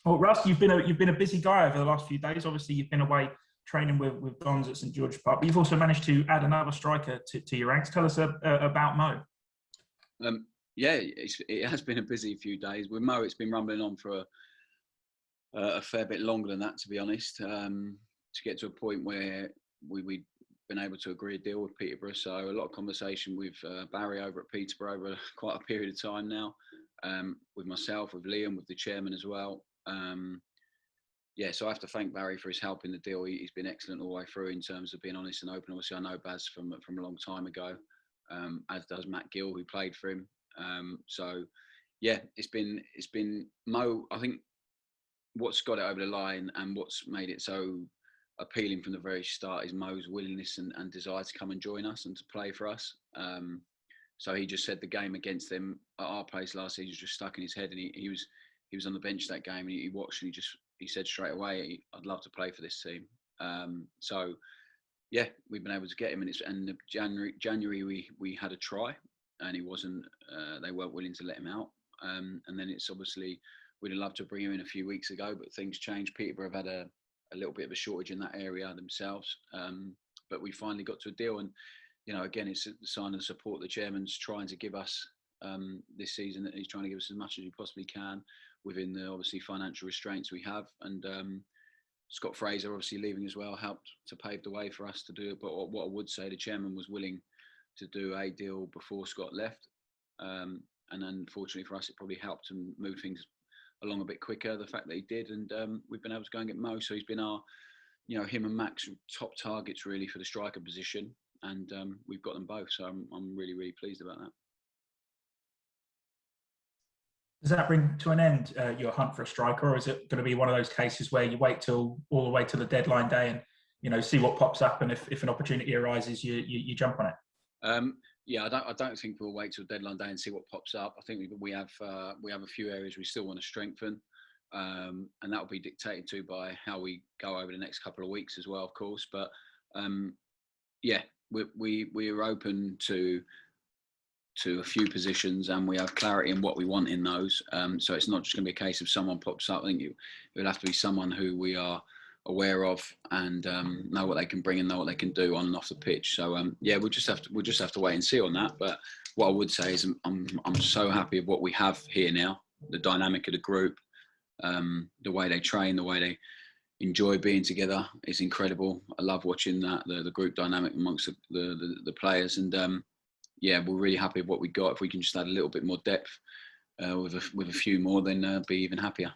Well, Russ, you've been a busy guy over the last few days. Obviously, you've been away training with Dons at St George Park, but you've also managed to add another striker to your ranks. Tell us about Mo. Yeah, it has been a busy few days. With Mo, it's been rumbling on for a fair bit longer than that, to be honest. To get to a point where we'd been able to agree a deal with Peterborough. So a lot of conversation with Barry over at Peterborough over quite a period of time now. With myself, with Liam, with the chairman as well. Yeah, so I have to thank Barry for his help in the deal. He's been excellent all the way through in terms of being honest and open. Obviously, I know Baz from a long time ago, as does Matt Gill, who played for him. So, yeah, it's been Mo. I think what's got it over the line and what's made it so appealing from the very start is Mo's willingness and desire to come and join us and to play for us. So he just said the game against them at our place last season was just stuck in his head, and he was on the bench that game, and he watched, and he said straight away, "I'd love to play for this team." So yeah, we've been able to get him, and January we had a try, and he wasn't. They weren't willing to let him out, and then it's obviously we'd have loved to bring him in a few weeks ago, but things changed. Peterborough have had a little bit of a shortage in that area themselves, but we finally got to a deal, and again, it's a sign of the support the chairman's trying to give us this season. That he's trying to give us as much as he possibly can within the obviously financial restraints we have. And Scott Fraser obviously leaving as well helped to pave the way for us to do it. But what I would say, the chairman was willing to do a deal before Scott left. And unfortunately for us, it probably helped and move things along a bit quicker, the fact that he did. And we've been able to go and get Mo. So he's been our, him and Max top targets really for the striker position. And we've got them both, so I'm really, really pleased about that. Does that bring to an end your hunt for a striker, or is it going to be one of those cases where you wait till all the way to the deadline day and see what pops up, and if an opportunity arises, you jump on it? Yeah, I don't think we'll wait till deadline day and see what pops up. I think we have a few areas we still want to strengthen, and that will be dictated to by how we go over the next couple of weeks as well, of course. But yeah. We're open to a few positions, and we have clarity in what we want in those. So it's not just going to be a case of someone pops up. I think it would have to be someone who we are aware of and know what they can bring and know what they can do on and off the pitch. So yeah, we'll just have to wait and see on that. But what I would say is I'm so happy with what we have here now. The dynamic of the group, the way they train, the way they enjoy being together is incredible. I love watching that the group dynamic amongst the players, and yeah, we're really happy with what we got. If we can just add a little bit more depth with a few more, then be even happier.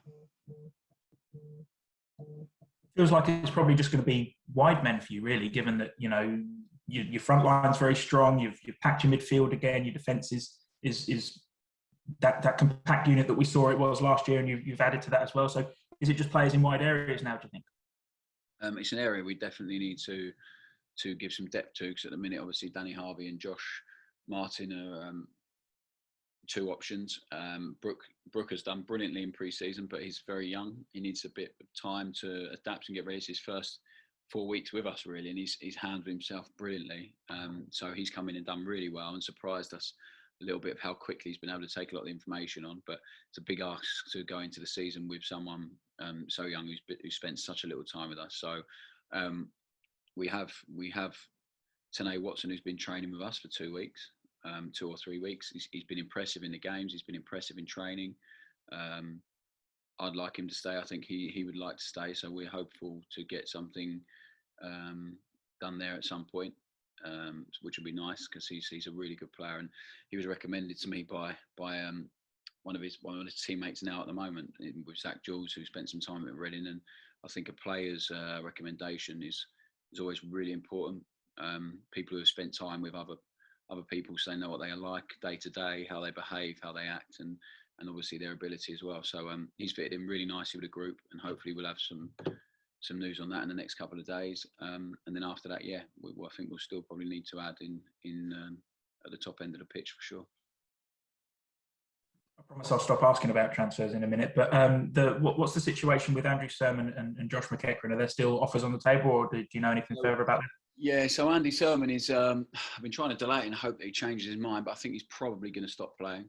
Feels like it's probably just going to be wide men for you, really, given that your front line's very strong. You've packed your midfield again. Your defence is that compact unit that we saw it was last year, and you've added to that as well. So is it just players in wide areas now, do you think? It's an area we definitely need to give some depth to, because at the minute, obviously, Danny Harvey and Josh Martin are two options. Brooke has done brilliantly in pre-season, but he's very young. He needs a bit of time to adapt and get ready. It's his first 4 weeks with us, really, and he's handled himself brilliantly. So he's come in and done really well and surprised us a little bit of how quickly he's been able to take a lot of the information on. But it's a big ask to go into the season with someone so young who spent such a little time with us. So we have Tanae Watson, who's been training with us for 2 weeks, 2 or 3 weeks. He's been impressive in the games. He's been impressive in training. I'd like him to stay. I think he would like to stay. So we're hopeful to get something done there at some point, which would be nice, because he's a really good player, and he was recommended to me by one of his teammates now at the moment, with Zach Jules, who spent some time at Reading. And I think a player's recommendation is always really important. People who have spent time with other people, so they know what they are like day to day, how they behave, how they act, and obviously their ability as well. So he's fitted in really nicely with the group, and hopefully we'll have some news on that in the next couple of days. And then after that, yeah, I think we'll still probably need to add in at the top end of the pitch for sure. I promise I'll stop asking about transfers in a minute, but what's the situation with Andrew Sermon and Josh McEachran? Are there still offers on the table, or do you know anything further about that? Yeah, so Andy Sermon is, I've been trying to delay it and hope that he changes his mind, but I think he's probably going to stop playing.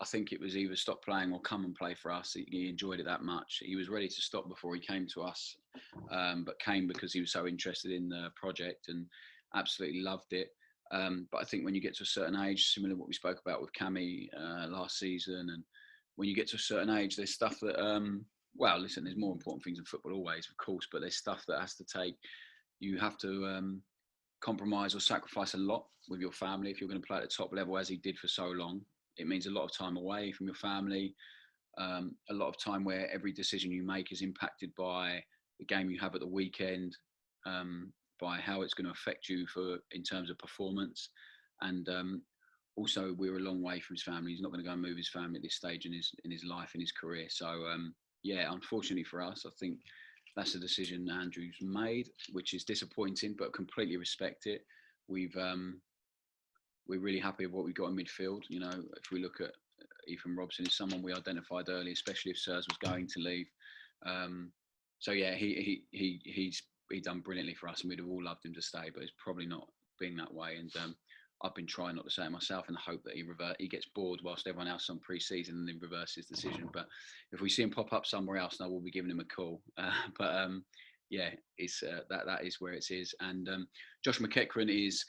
I think it was either stop playing or come and play for us. He enjoyed it that much. He was ready to stop before he came to us, but came because he was so interested in the project and absolutely loved it. But I think when you get to a certain age, similar to what we spoke about with Cammy last season, and when you get to a certain age, there's stuff that, well, listen, there's more important things in football always, of course, but there's stuff that has to take, you have to compromise or sacrifice a lot with your family if you're going to play at the top level, as he did for so long. It means a lot of time away from your family, a lot of time where every decision you make is impacted by the game you have at the weekend, by how it's going to affect you in terms of performance. And also, we're a long way from his family. He's not going to go and move his family at this stage in his life, in his career. So, yeah, unfortunately for us, I think that's a decision Andrew's made, which is disappointing, but completely respect it. We're really happy with what we've got in midfield. You know, if we look at Ethan Robson, is someone we identified early, especially if Sirs was going to leave. So yeah, he's done brilliantly for us, and we'd have all loved him to stay, but it's probably not being that way. And I've been trying not to say it myself, and hope that he gets bored whilst everyone else on pre-season and then reverses his decision. But if we see him pop up somewhere else, now we'll be giving him a call. Yeah, it's that is where it is. And Josh McEachran is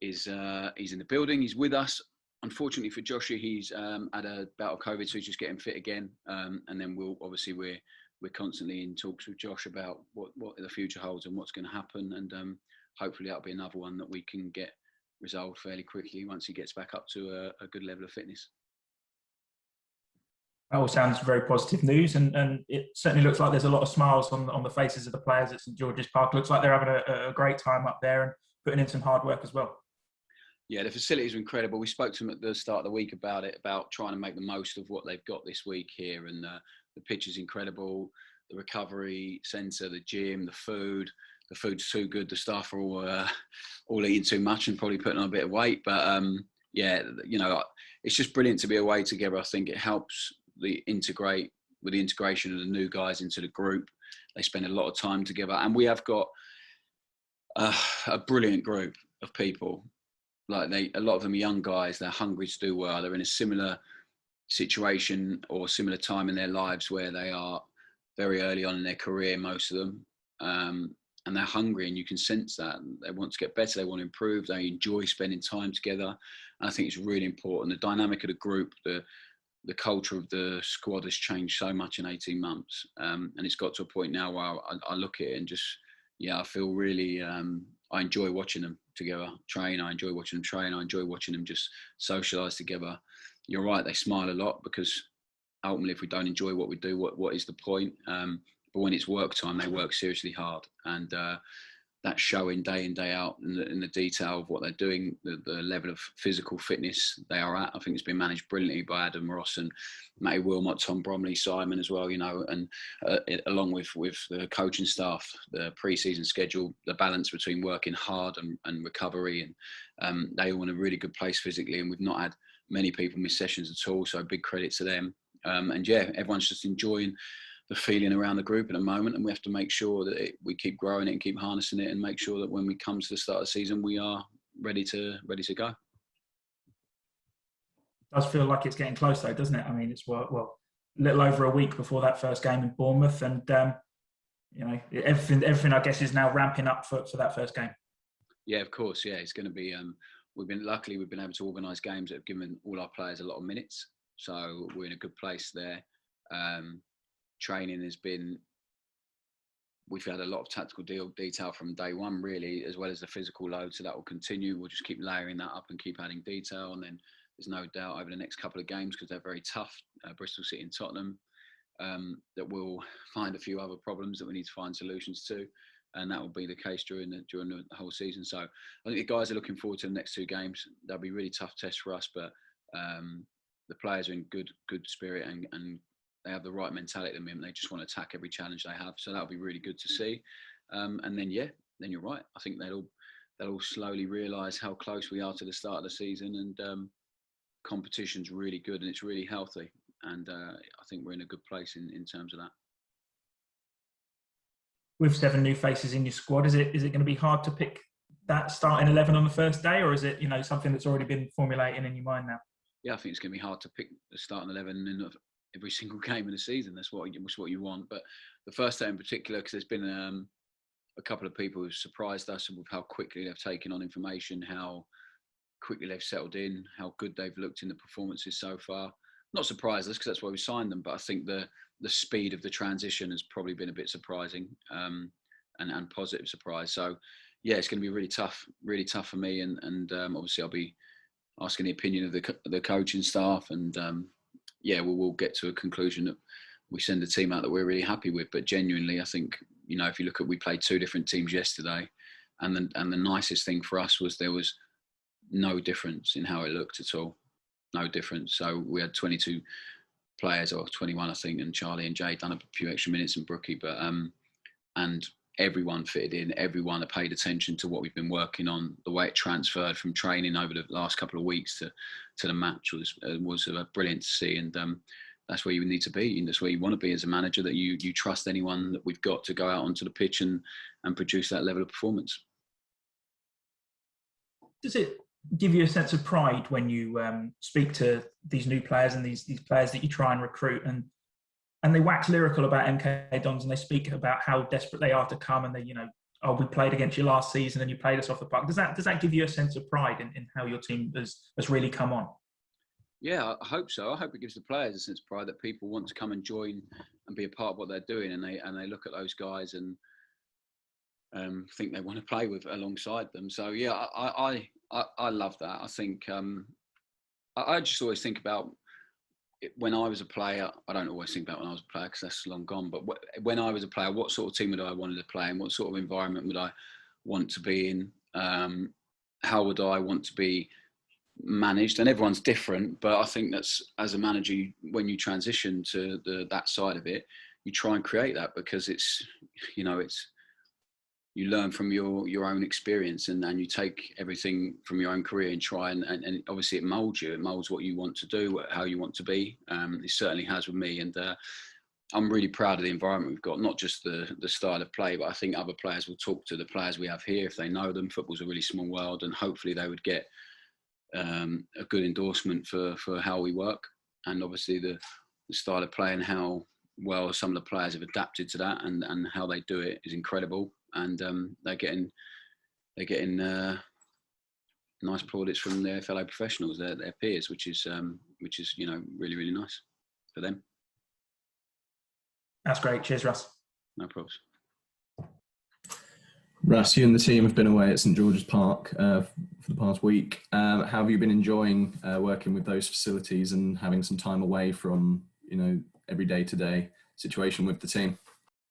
he's in the building. He's with us. Unfortunately for Joshua, he's had a bout of COVID, so he's just getting fit again. And then we're constantly in talks with Josh about what the future holds and what's going to happen. And hopefully that'll be another one that we can get resolved fairly quickly once he gets back up to a good level of fitness. That all sounds very positive news, and it certainly looks like there's a lot of smiles on the faces of the players at St George's Park. Looks like they're having a great time up there and putting in some hard work as well. Yeah, the facilities are incredible. We spoke to them at the start of the week about it, about trying to make the most of what they've got this week here. And the pitch is incredible. The recovery centre, the gym, the food. The food's too good. The staff are all eating too much and probably putting on a bit of weight. But yeah, you know, it's just brilliant to be away together. I think it helps with the integration of the new guys into the group. They spend a lot of time together, and we have got a brilliant group of people. Like a lot of them are young guys. They're hungry to do well. They're in a similar situation or similar time in their lives where they are very early on in their career, most of them, and they're hungry, and you can sense that. They want to get better. They want to improve. They enjoy spending time together. And I think it's really important. The dynamic of the group, the culture of the squad has changed so much in 18 months, and it's got to a point now where I look at it and just, yeah, I feel really. I enjoy watching them together train. I enjoy watching them train. I enjoy watching them just socialise together. You're right, they smile a lot because ultimately if we don't enjoy what we do, what is the point? But when it's work time, they work seriously hard. And that's showing day in, day out in the detail of what they're doing, the level of physical fitness they are at. I think it's been managed brilliantly by Adam Ross and Matty Wilmot, Tom Bromley, Simon as well, you know, and along with the coaching staff, the pre-season schedule, the balance between working hard and recovery. And they all in a really good place physically. And we've not had many people miss sessions at all. So big credit to them. And yeah, everyone's just enjoying the feeling around the group at the moment, and we have to make sure that we keep growing it and keep harnessing it, and make sure that when we come to the start of the season, we are ready to go. It does feel like it's getting close, though, doesn't it? I mean, it's a little over a week before that first game in Bournemouth, and you know, everything I guess is now ramping up for that first game. Yeah, of course. Yeah, it's going to be. We've been able to organise games that have given all our players a lot of minutes, so we're in a good place there. Training has been, we've had a lot of tactical detail from day one, really, as well as the physical load. So that will continue. We'll just keep layering that up and keep adding detail. And then there's no doubt over the next couple of games, because they're very tough, Bristol City and Tottenham, that we'll find a few other problems that we need to find solutions to. And that will be the case during the whole season. So I think the guys are looking forward to the next two games. They'll be really tough tests for us, but the players are in good spirit and they have the right mentality at the moment. They just want to attack every challenge they have. So that'll be really good to see. And then you're right. I think they'll all slowly realise how close we are to the start of the season, and competition's really good and it's really healthy. And I think we're in a good place in terms of that. With 7 new faces in your squad, is it going to be hard to pick that starting 11 on the first day, or is it, you know, something that's already been formulating in your mind now? yeah, I think it's going to be hard to pick the starting 11 in every single game of the season. That's what you want. But the first day in particular, because there's been a couple of people who've surprised us with how quickly they've taken on information, how quickly they've settled in, how good they've looked in the performances so far. Not surprised us because that's why we signed them, but I think the speed of the transition has probably been a bit surprising, and positive surprise. So yeah, it's going to be really tough for me, and obviously I'll be asking the opinion of the coaching staff, and yeah, we'll get to a conclusion that we send a team out that we're really happy with. But genuinely, I think, you know, if you look at, we played 2 different teams yesterday, and the nicest thing for us was there was no difference in how it looked at all. No difference. So we had 22 players, or 21, I think, and Charlie and Jay done a few extra minutes, and Brookie, but and everyone fitted in. Everyone had paid attention to what we've been working on. The way it transferred from training over the last couple of weeks to the match was brilliant to see, and that's where you need to be, and that's where you want to be as a manager. That you trust anyone that we've got to go out onto the pitch and produce that level of performance. Does it give you a sense of pride when you speak to these new players and these players that you try and recruit, and they wax lyrical about MK Dons, and they speak about how desperate they are to come, and they, you know, oh, we played against you last season and you played us off the park. Does that give you a sense of pride in how your team has really come on? Yeah, I hope so. I hope it gives the players a sense of pride that people want to come and join and be a part of what they're doing, and they look at those guys and think they want to play with alongside them. So yeah, I love that. I think I just always think about when I was a player. I don't always think about when I was a player because that's long gone. But when I was a player, what sort of team would I wanted to play in? What sort of environment would I want to be in? How would I want to be managed? And everyone's different, but I think that's, as a manager, when you transition to that side of it, you try and create that, because it's, you know, it's, you learn from your own experience, and you take everything from your own career and try and obviously it molds you. It molds what you want to do, how you want to be. It certainly has with me, and I'm really proud of the environment we've got, not just the style of play, but I think other players will talk to the players we have here if they know them. Football's a really small world, and hopefully they would get a good endorsement for how we work, and obviously the style of play and how well some of the players have adapted to that, and how they do it is incredible. And they're getting nice plaudits from their fellow professionals, their peers, which is you know, really, really nice for them. That's great. Cheers, Russ. No problems. Russ, you and the team have been away at St George's Park for the past week. How have you been enjoying working with those facilities and having some time away from, you know, every day-to-day situation with the team?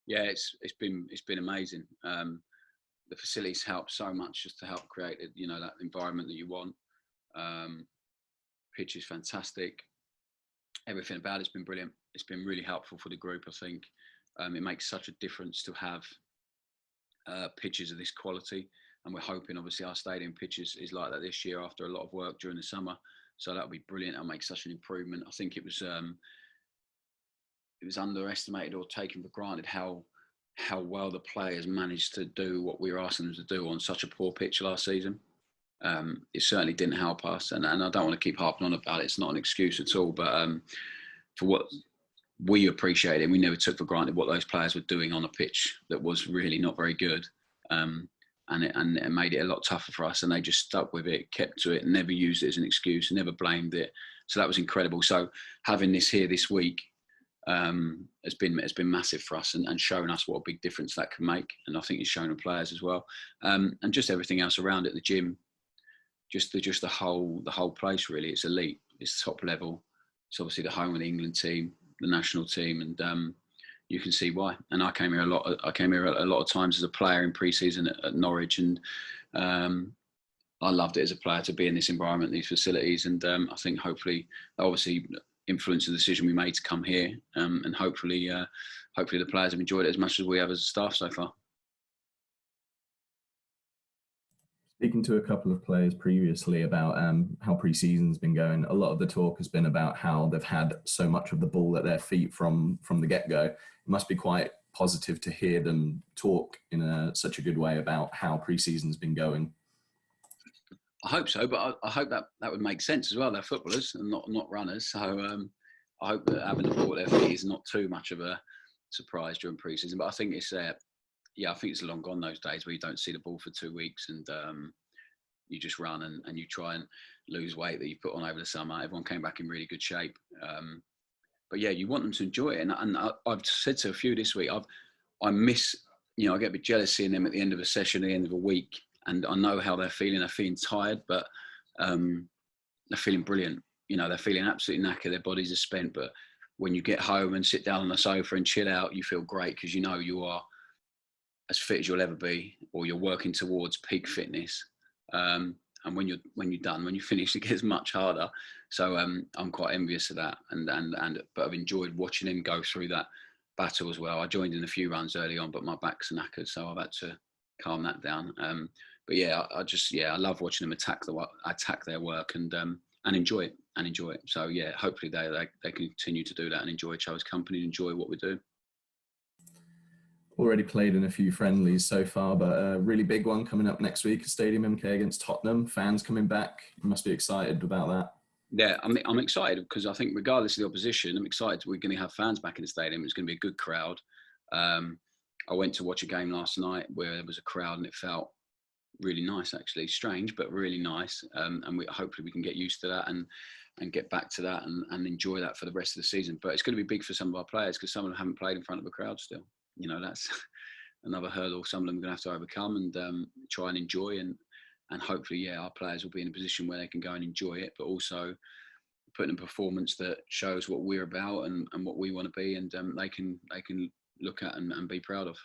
Yeah, it's been amazing. The facilities help so much just to help create, you know, that environment that you want. Pitch is fantastic. Everything about it's been brilliant. It's been really helpful for the group, I think. It makes such a difference to have pitches of this quality, and we're hoping obviously our stadium pitch is like that this year after a lot of work during the summer. So that'll be brilliant. It'll make such an improvement. I think it was underestimated or taken for granted how well the players managed to do what we were asking them to do on such a poor pitch last season. It certainly didn't help us, and I don't want to keep harping on about it. It's not an excuse at all, but for what we appreciated, we never took for granted what those players were doing on a pitch that was really not very good, and it made it a lot tougher for us. And they just stuck with it, kept to it, never used it as an excuse, never blamed it. So that was incredible. So having this here this week has been massive for us, and showing us what a big difference that can make. And I think it's shown the players as well, and just everything else around it, the gym, just the whole place really. It's elite. It's top level. It's obviously the home of the England team, the national team, and you can see why. And I came here a lot. I came here a lot of times as a player in pre-season at Norwich, and I loved it as a player to be in this environment, these facilities, and I think hopefully, obviously, influence the decision we made to come here, and hopefully the players have enjoyed it as much as we have as a staff so far. Speaking to a couple of players previously about how pre-season's been going, a lot of the talk has been about how they've had so much of the ball at their feet from the get-go. It must be quite positive to hear them talk in such a good way about how pre-season's been going. I hope so, but I hope that would make sense as well. They're footballers and not runners, so I hope that having the ball at their feet is not too much of a surprise during pre-season. But I think it's I think it's long gone those days where you don't see the ball for 2 weeks and you just run and you try and lose weight that you put on over the summer. Everyone came back in really good shape. But yeah, you want them to enjoy it. And I've said to a few this week, I miss, I get a bit jealous seeing them at the end of a session, at the end of a week. And I know how they're feeling. They're feeling tired, but they're feeling brilliant. They're feeling absolutely knackered. Their bodies are spent. But when you get home and sit down on the sofa and chill out, you feel great because you know you are as fit as you'll ever be, or you're working towards peak fitness. And when you're done, when you finish, it gets much harder. So I'm quite envious of that, but I've enjoyed watching him go through that battle as well. I joined in a few runs early on, but my back's knackered, so I've had to calm that down. But yeah, I love watching them attack their work and enjoy it. So yeah, hopefully they continue to do that and enjoy each other's company and enjoy what we do. Already played in a few friendlies so far, but a really big one coming up next week, Stadium MK against Tottenham. Fans coming back. You must be excited about that. Yeah, I'm excited because I think regardless of the opposition, I'm excited we're going to have fans back in the stadium. It's going to be a good crowd. I went to watch a game last night where there was a crowd and it felt really nice, actually. Strange, but really nice. And hopefully we can get used to that and get back to that and enjoy that for the rest of the season. But it's going to be big for some of our players because some of them haven't played in front of a crowd still. That's another hurdle some of them are going to have to overcome and try and enjoy. And hopefully, our players will be in a position where they can go and enjoy it, but also put in a performance that shows what we're about and what we want to be, and they can look at and be proud of.